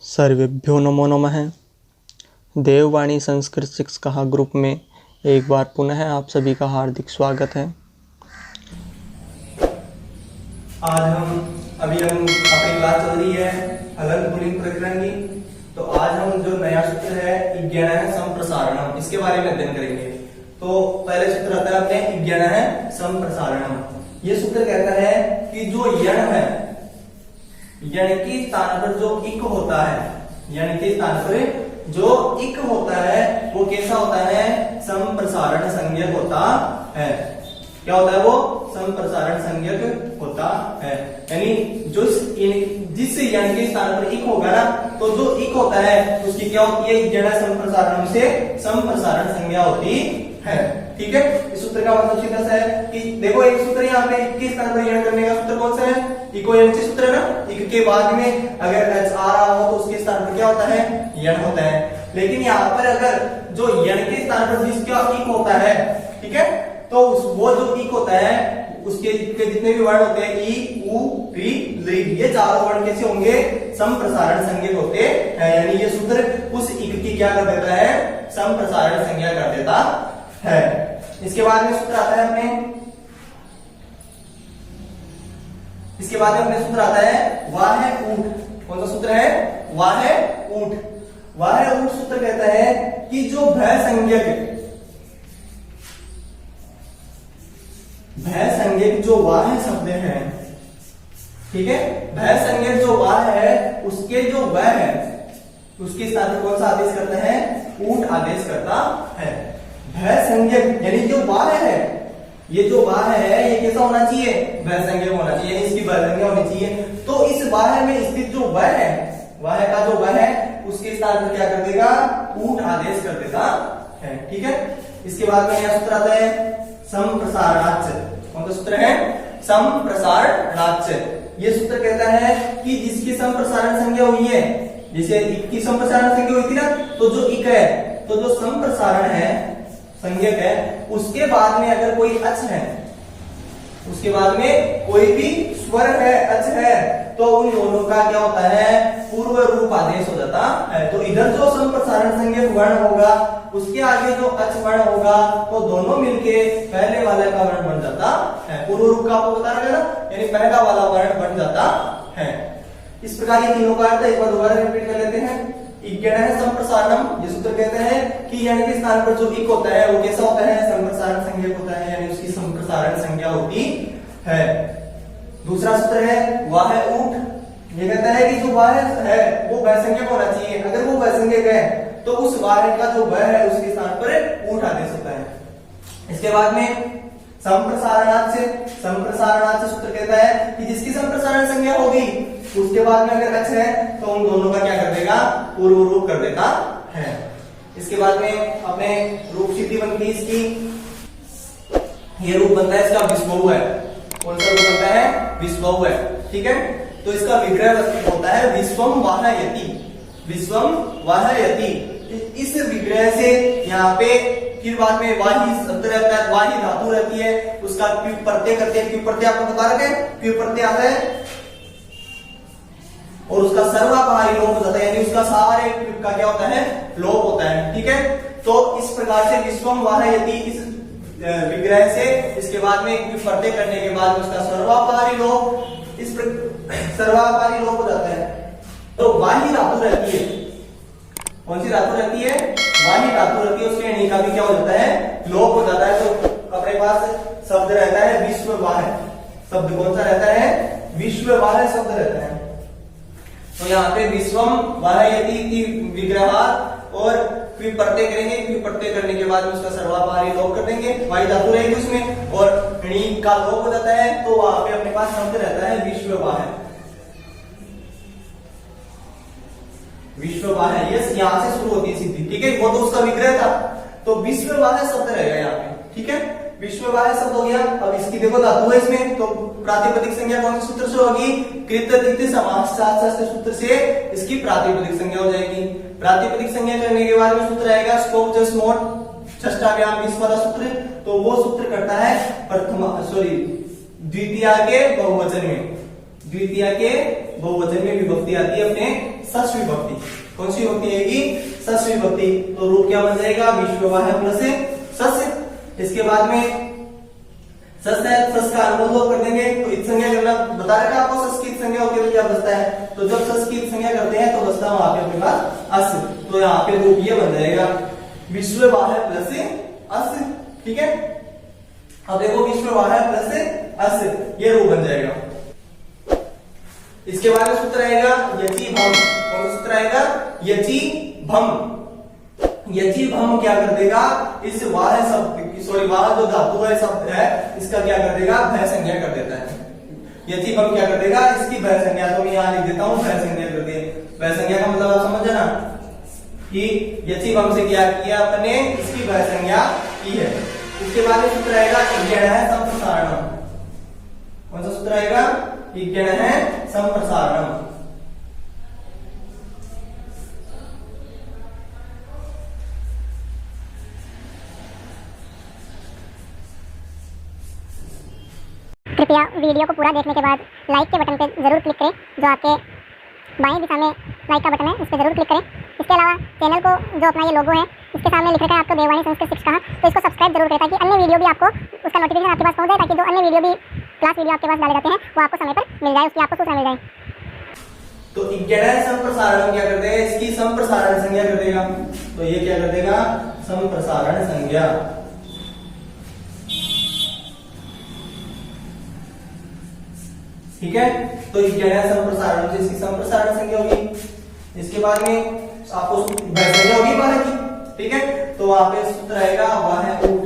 सर्वेभ्यो नमो नमः। देववाणी संस्कृत शिक्षा ग्रुप में एक बार पुनः आप सभी का हार्दिक स्वागत है। आज हम अपनी क्लास चल रही है हलंत पुल्लिंग प्रकरण की। तो आज हम जो नया सूत्र है इज्ञान है संप्रसारणम, इसके बारे में अध्ययन करेंगे। तो पहले सूत्र आता है अपने इज्ञान है संप्रसारणम। ये सूत्र कहता है कि जो यण है, यण के स्थान पर जो इक होता है, यण के स्थान पर जो इक होता है वो कैसा होता है? संप्रसारण संज्ञक होता है। क्या होता है वो? संप्रसारण संज्ञक होता है। यानी जो जिस यण के स्थान पर इक होगा ना, तो जो इक होता है उसकी क्या होती है? यण संप्रसारण से संप्रसारण संज्ञा होती है। ठीक है, इस सूत्र का मतलब सीधा सा है कि देखो एक सूत्र यहाँ पे इक के स्थान पर यण करने का सूत्र कौन सा है? इको यण से सूत्र है ना। इक के बाद में अगर एच आ रहा हो तो उसके स्थान पर क्या होता है? यण होता है। लेकिन यहाँ पर अगर जो यण के स्थान पर जिसका इक होता है, ठीक है, तो वो जो इक होता है उसके जितने भी वर्ण होते हैं ई, उ, री, लृ, ये चारों वर्ण कैसे होंगे? संप्रसारण संज्ञक होते हैं। यानी ये सूत्र उस इक की क्या कर देता है? संप्रसारण संज्ञा कर देता है। इसके बाद में सूत्र आता है अपने सूत्र आता है वाह ऊठ। कौन सा सूत्र है? वाह ऊठ। वाह ऊठ सूत्र कहता है कि जो भय संज्ञक जो वाह शब्द है, ठीक है, भय संज्ञक जो वाह है उसके जो वह है उसके साथ कौन सा आदेश करता है? ऊठ आदेश करता है। भय संज्ञक यानी जो वाह है, ये जो वाह है ये कैसा होना चाहिए? भय संज्ञक होना चाहिए, इसकी भय संज्ञा होनी चाहिए। तो इस वाह में स्थित जो वह है, वाह का जो वह है उसके स्थान पर क्या कर देगा? ऊठ आदेश कर देता है। ठीक है, इसके बाद में यह सूत्र आता है संप्रसारणाच्च। कौन सा सूत्र है? संप्रसारणाच्च। ये सूत्र कहता है कि जिसकी संप्रसारण संज्ञा हुई है, जैसे इक की संप्रसारण संज्ञा हुई थी ना, तो जो इक है, तो जो संप्रसारण है संज्ञक है, उसके बाद में अगर कोई अच है, उसके बाद में कोई भी स्वर है, अच है, तो उन दोनों का क्या होता है? पूर्व रूप आदेश हो जाता है। तो इधर जो संप्रसारण संज्ञक वर्ण होगा उसके आगे जो अच वर्ण होगा तो दोनों मिलके पहले वाले का वर्ण बन जाता है। पूर्व रूप का आपको बता रहा था, यानी पहला वाला वर्ण बन जाता है। इस प्रकार ये तीनों का अर्थ एक बार दोबारा रिपीट कर लेते हैं। इज्ञान है संप्रसारणम, ये सूत्र कहते हैं कि यण के स्थान पर जो इक होता है वो कैसा होता है? संप्रसारण संज्ञक होता है, यानी उसकी संप्रसारण संज्ञा होती है। दूसरा सूत्र है वाह ऊठ। ये कहता है कि जो वाह है वो भय संज्ञक होना चाहिए। अगर वो भय संज्ञक है तो उस वाह का जो वह है उसके स्थान पर ऊठ आदेश होता है। इसके बाद में संप्रसारणाच्च सूत्र कहता है कि जिसकी संप्रसारण संज्ञा होगी उसके बाद में अगर अच है तो उन दोनों का क्या कर देगा? पूर्व रूप कर देता है। इसके बाद में अपने रूप सिद्धि बनती है इसकी, ये रूप बनता है इसका विस्मभु है। कौन सा रूप बनता है? विस्मभु है। ठीक है, तो इसका विग्रह होता है विश्वम वाहयति। विश्वम वाहयति, इस विग्रह से यहाँ पे फिर बाद में वाही शब्द रहता है, वाही धातु रहती है, उसका क्यू प्रत्यय करते हैं। क्यू प्रत्यय आपको बता रखे हैं, क्यू प्रत्यय आता है और उसका सर्वापहारी लोप हो जाता है, यानी उसका सारे क्यू का क्या होता है? लोप होता है। ठीक है, तो इस प्रकार से विश्वम वाहयति इस विग्रह से इसके बाद में क्यू प्रत्यय करने के बाद उसका सर्वापहारी लोप, इस सर्वापहारी लोप हो जाता है। तो वाही धातु रहती है। कौन सी धातु रहती है? वाही धातु रहती है, उसके णी का भी क्या हो जाता है? लोप हो जाता है। तो अपने पास शब्द रहता है विश्ववाह। शब्द कौन सा रहता है? विश्ववाह शब्द रहता है। तो यहाँ पे विश्वम वाहयति विग्रहात और क्यू प्रत्यय करेंगे। क्यू प्रत्यय करने के बाद उसका सर्वापहारी लोप कर देंगे, वाही धातु रहेगी उसमें और णी का लोप हो जाता है। तो वहां पे अपने पास शब्द रहता है विश्ववाह। विश्ववाह है, ये यहाँ से शुरू होती है सिद्धि। ठीक है, वो तो उसका विग्रह था, तो विश्ववाह शब्द रहेगा यहाँ पे। ठीक है, विश्ववाह शब्द हो गया। अब इसकी देखो धातु है इसमें, तो प्रातिपदिक संज्ञा कौन से सूत्र से होगी? कृत तिथि समास सूत्र से इसकी प्रातिपदिक संज्ञा हो जाएगी। प्रातिपदिक संज्ञा करने के बाद में सूत्र आएगा स्कोप जस्ट मोड षष्ठाव्याम 20 वाला सूत्र। तो वो सूत्र करता है द्वितीया के बहुवचन में। द्वितीय के बहुवचन में विभक्ति आती है अपने षष्ठ विभक्ति। कौन सी विभक्ति आएगी? षष्ठ विभक्ति। तो रूप क्या बन जाएगा? विश्ववाह प्लस षष्ठ। इसके बाद में षष्ठ है, षष्ठ का अनुबंध लोप कर देंगे तो इत संज्ञा करना बता रखा आपको। षष्ठ की इत संज्ञा होती है तो क्या बचता है? तो जब षष्ठ की इत संज्ञा करते हैं तो बचता वहां पे अपने पास अस। तो यहाँ पे रूप ये बन जाएगा विश्ववाह प्लस अस। ठीक है, अब देखो विश्ववाह प्लस अस ये रूप बन जाएगा। इसके बाद में सूत्र आएगा यची भम। कौन सा सूत्र आएगा? यची भम। यची भम क्या कर देगा? इस वाह शब्द सॉरी वाह जो धातु है शब्द है इसका क्या कर देगा? भय संज्ञा कर देता है। यची भम क्या कर देगा? इसकी भय संज्ञा। तो मैं यहां लिख देता हूं भय संज्ञा कर दे। भय संज्ञा का मतलब आप समझ ना कि यची भम से क्या किया अपने? इसकी भय संज्ञा की है। इसके बाद में सूत्र आएगा इज्ञण है संप्रसारणम। कौन सा सूत्र आएगा? इज्ञण है संप्रसारणम। कृपया वीडियो को पूरा देखने के बाद लाइक के बटन पर जरूर क्लिक करें, जो आपके बाएं दिशा में लाइक का बटन है, इस पर जरूर क्लिक करें। इसके अलावा चैनल को जो अपना ये लोगो है इसके सामने लिख रखा है आपको देववाणी संस्कृत शिक्षा, तो इसको सब्सक्राइब जरूर करें ताकि अन्य वीडियो भी आपको उसका नोटिफिकेशन आपके पास पहुंच जाए, ताकि जो अन्य वीडियो भी क्लास वीडियो आपके पास डाले जाते हैं वो आपको समय पर मिल जाए, उसकी आपको सूचना मिल जाए। तो इज्ञण संप्रसारण क्या कर देगा? इसकी संप्रसारण संज्ञा कर देगा। तो ये क्या कर देगा? संप्रसारण संज्ञा। ठीक है, तो इज्ञण संप्रसारण से इसकी संप्रसारण संज्ञा होगी। इसके बाद में आपको भय संज्ञा होगी बारह की। ठीक है, तो वहां पे सूत्र आएगा वह है ऊट।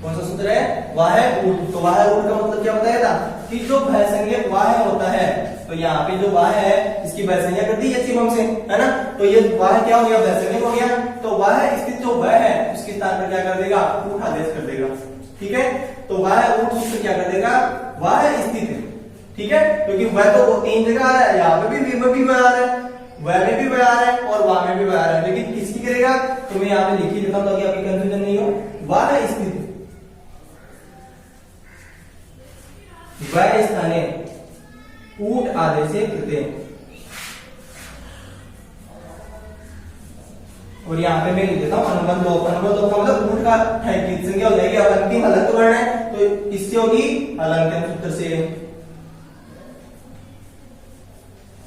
कौन सा सूत्र है? वह है ऊट। तो वह है ऊट का मतलब क्या बताया था कि जो भय संज्ञा वाह होता है, तो यहाँ पे जो वाह है इसकी भय संज्ञा कर दी यची भम से, है ना? तो ये वाह क्या हो गया? भय संज्ञा हो गया। तो वाह स्थित जो भय है उसके स्थान पर क्या कर देगा? ऊट आदेश कर देगा। ठीक है, तो वह ऊट सूत्र क्या कर देगा? वह स्थित है। ठीक है, क्योंकि वह तो तीन जगह आ रहा है, यहाँ पे भी वह आ रहा है, वह में भी वह आ रहा है और वह में भी वह आ रहा है, लेकिन किसकी करेगा? तो मैं यहाँ पे लिख ही देता हूं ताकि आपकी कंफ्यूजन नहीं हो। वह स्थित वह स्थाने ऊट आदेश कृते। और यहाँ पे मैं लिख देता हूं अनुबंध लोप। अनुबंध लोप का मतलब ऊट का संज्ञा हो जाएगी। अब अंतिम हलंत वर्ण है तो इससे होगी हलंत सूत्र से।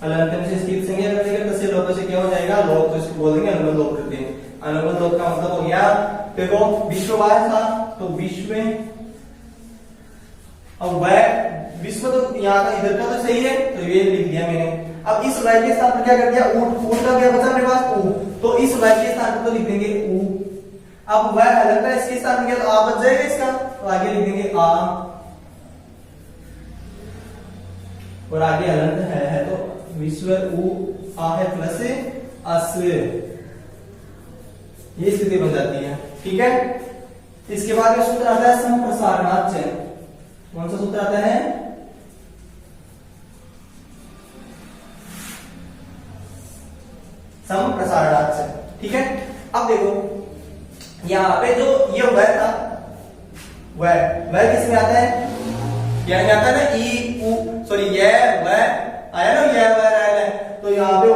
हलंत से इसकी संज्ञा कर देंगे तस्य लोप से क्या हो जाएगा? लोप। तो इसको बोल देंगे अनुबंध लोप करते हैं। अनुबंध लोप का मतलब हो गया देखो विश्ववाह था तो विश्व में, अब वह विश्व तो यहाँ का इधर का तो सही है तो ये लिख दिया मैंने। अब इस वाय के स्थान पर क्या कर दिया? ऊट। ऊट का क्या बचा अपने पास? ऊ। तो इस वाय के स्थान पर तो लिख देंगे ऊ। अब वह हलंत है इसके स्थान पर क्या? तो आ बच जाएगा इसका, तो आगे लिख देंगे आ। और आगे हलंत है तो विश्व ऊ आ है प्लस अस, ये स्थिति बन जाती है। ठीक है, इसके बाद में सूत्र आता है संप्रसारणाच्य। कौन सा सूत्र आता है? संप्रसारणाच्य। ठीक है, अब देखो यहाँ पे जो ये वह था, वह किस में आता है? यह में आता है ना ई उ सॉरी यह वह आया ना, यह वह रहा है तो यहाँ पे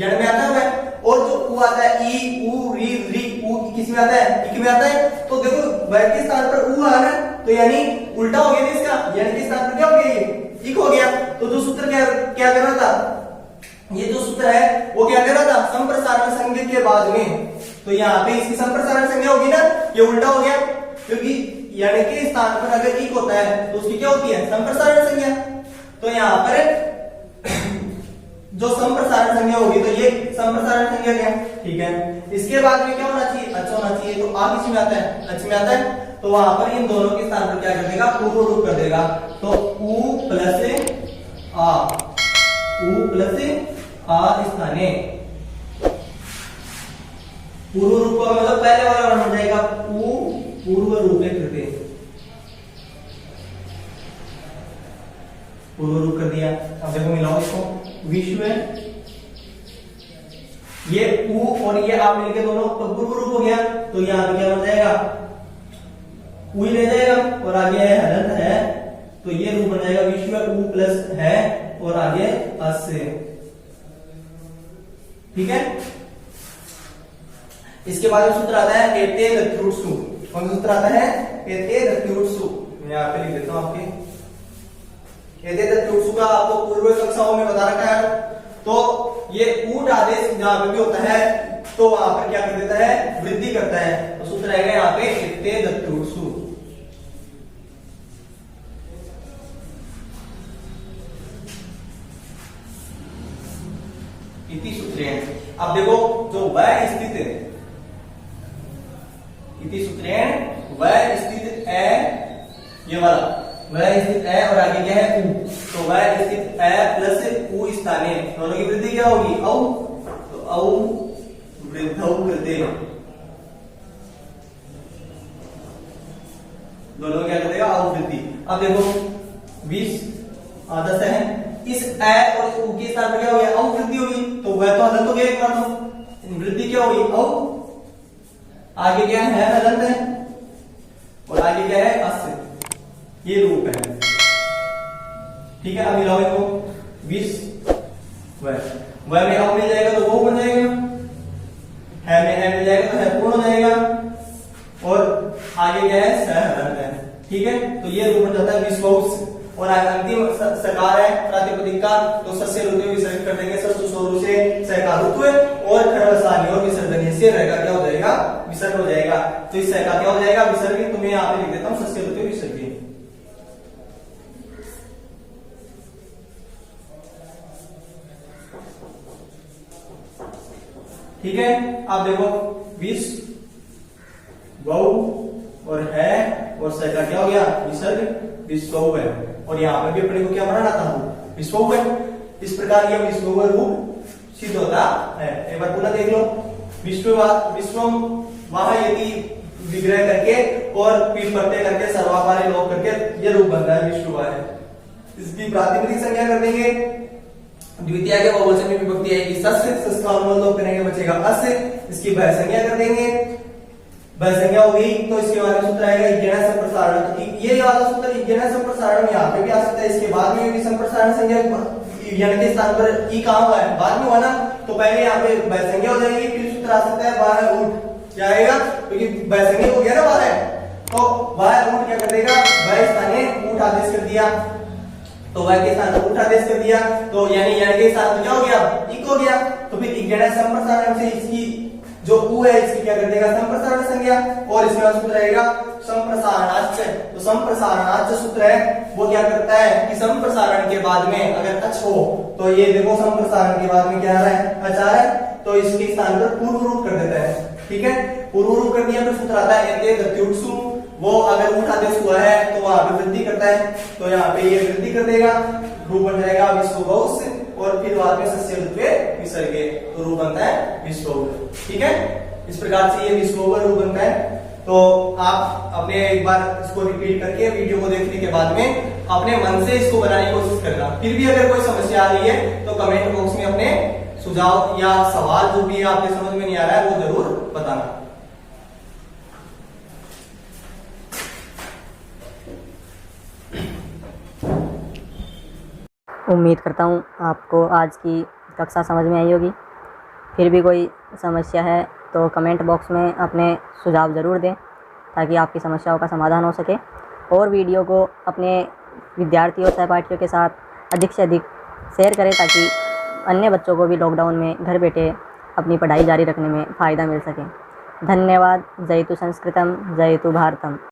यह में आता है वह। और जो उ आता है ई उ री री उ किस में आता है? इक में आता है। तो देखो वह के स्थान पर उ आ रहा है तो यानी उल्टा हो गया इसका, यानी के स्थान पर क्या हो गया? ये इक हो गया। तो जो सूत्र क्या कर रहा था? ये जो सूत्र है वो क्या कर रहा था? संप्रसारण संज्ञा के बाद में, तो यहाँ पे इसकी संप्रसारण संज्ञा होगी ना, ये उल्टा हो गया क्योंकि यानी के स्थान पर अगर इक होता है तो उसकी क्या होती है? संप्रसारण संज्ञा। तो यहाँ पर जो संप्रसारण संज्ञा होगी तो ये संप्रसारण संज्ञा क्या? ठीक है, इसके बाद में क्या होना चाहिए? अच होना चाहिए। तो आ किस में आता है? अच में आता है। तो वहां पर इन दोनों के स्थान पर क्या कर देगा? पूर्व रूप कर देगा। तो उ प्लस आ, उ प्लस आ स्थाने पूर्व रूप का मतलब पहले वाला वर्ण हो जाएगा उ पूर्व रूपे कृते। पूर्व रूप कर दिया। अब देखो मिलाओ इसको, विश्व ये उ और ये आप मिलके दोनों पूर्व रूप हो गया। तो यहाँ पे क्या बन जाएगा? ऊ ही रह जाएगा और आगे है हलंत है, तो ये रूप बन जाएगा विश्व ऊ प्लस है और आगे अस। ठीक है। इसके बाद में सूत्र आता है एते दत्रुत्सु। कौन सा सूत्र आता है? एते दत्रुत्सु। मैं यहाँ पे लिख देता हूं आपके। एते दत्रुत्सु का आपको पूर्व कक्षाओं में बता रखा है। तो ये ऊट आदेश जहां पे भी होता है तो वहां पर क्या कर देता है? वृद्धि करता है। तो सूत्र आएगा यहाँ पे एते दत्रुत्सु। इति सूत्रेण। अब देखो जो वह स्थित है, इति सूत्रेण वह स्थित है, ये वाला वह स्थित है और आगे क्या है? ऊ। तो वह स्थित है प्लस ऊ स्थाने, दोनों की वृद्धि क्या होगी? औ। तो औ वृद्धौ कृते, दोनों क्या कर देगा? औ वृद्धि। अब देखो 20 10 है, इस ए और ऊ के स्थान पर क्या हो गया? औ वृद्धि होगी। तो वह तो हलंत हो गया एक बार, तो वृद्धि क्या होगी? औ। आगे क्या है? हलंत है और आगे क्या है? अस। ये रूप है। ठीक है। अब मिलाओ इनको 20 वह में अब मिल जाएगा तो वो बन जाएगा, है में है मिल जाएगा तो है पूर्ण हो जाएगा और आगे क्या है? सह हलंत है। ठीक है। तो ये रूप बन जाता है विश्वौस। और अंतिम सकार है प्रातिपदिक का, तो सस्य रुत्व विसर्जित कर देंगे। सस्तु स्वरू से सहकारुत्व और खरवसानी और विसर्जनीय से रहेगा क्या हो जाएगा? विसर्ग हो जाएगा। तो इस सहका क्या हो जाएगा? विसर्ग। तो मैं यहाँ पे लिख देता हूं सस्य रुत्व विसर्जनीय। ठीक है। अब देखो 20 बहु और है और सहका क्या हो गया? विसर्ग विश्वौ है। और यहाँ पर भी अपने को क्या बनाना था? विश्वौ है। इस प्रकार यह विश्वौ रूप सिद्ध होता है। एक बार पुनः देख लो। विश्वम वह यदि विग्रह करके और पीठ प्रत्यय करके सर्वापारी लोग करके ये रूप बन रहा है विश्व है। इसकी प्रातिपदिक संज्ञा कर देंगे, द्वितीय के बहुवचन में विभक्ति आएगी सस्य, सस का अनुबंध लोग करेंगे बचेगा अस। इसकी भय संज्ञा कर देंगे, भय संज्ञा होगी तो इसके बाद में सूत्र आएगा इज्ञान संप्रसारण। ये वाला सूत्र इज्ञान संप्रसारण यहाँ पे भी आ सकता है। इसके बाद में भी संप्रसारण संज्ञा इज्ञान के स्थान पर ई कहां हुआ है? बाद में हुआ ना। तो पहले यहाँ पे भय संज्ञा हो जाएगी, फिर सूत्र आ सकता है 12 ऊट। क्या आएगा? क्योंकि भय संज्ञा हो गया ना 12, तो 12 ऊट क्या कर देगा? भय स्थाने ऊट आदेश कर दिया, तो वह के स्थान पर ऊट आदेश कर दिया, तो यानी यण के स्थान पर क्या हो गया? इक हो गया। तो फिर इज्ञान संप्रसारण से इसकी जो ऊ है इसकी क्या कर देगा? संप्रसारण संज्ञा। और इसके बाद सूत्र रहेगा संप्रसारणाच्च। तो संप्रसारणाच्च सूत्र है वो क्या करता है कि संप्रसारण के बाद में अगर अच हो तो ये देखो संप्रसारण के बाद में क्या आ रहा है? अच आ रहा है, तो इसके स्थान पर पूर्व रूप कर देता है। ठीक है। पूर्व रूप कर दिया तो सूत्र आता है एते दत्युत्सु। वो अगर ऊट आदेश हुआ है तो वहां पे वृद्धि करता है, तो यहाँ पे ये वृद्धि कर देगा, रूप बन जाएगा विश्वगौस और फिर बाद में सस्य रुत्वे विसर्गे, तो रूप बनता है विश्वौर। ठीक है। इस प्रकार से ये विश्वौर रूप बनता है। तो आप अपने एक बार इसको रिपीट करके वीडियो को देखने के बाद में अपने मन से इसको बनाने की कोशिश करना। फिर भी अगर कोई समस्या आ रही है तो कमेंट बॉक्स में अपने सुझाव या सवाल जो भी आपके समझ में नहीं आ रहा है वो जरूर बताना। उम्मीद करता हूँ आपको आज की कक्षा समझ में आई होगी। फिर भी कोई समस्या है तो कमेंट बॉक्स में अपने सुझाव ज़रूर दें ताकि आपकी समस्याओं का समाधान हो सके। और वीडियो को अपने विद्यार्थियों सहपाठियों के साथ अधिक से अधिक शेयर करें ताकि अन्य बच्चों को भी लॉकडाउन में घर बैठे अपनी पढ़ाई जारी रखने में फ़ायदा मिल सके। धन्यवाद। जयतु संस्कृतम, जयतु भारतम।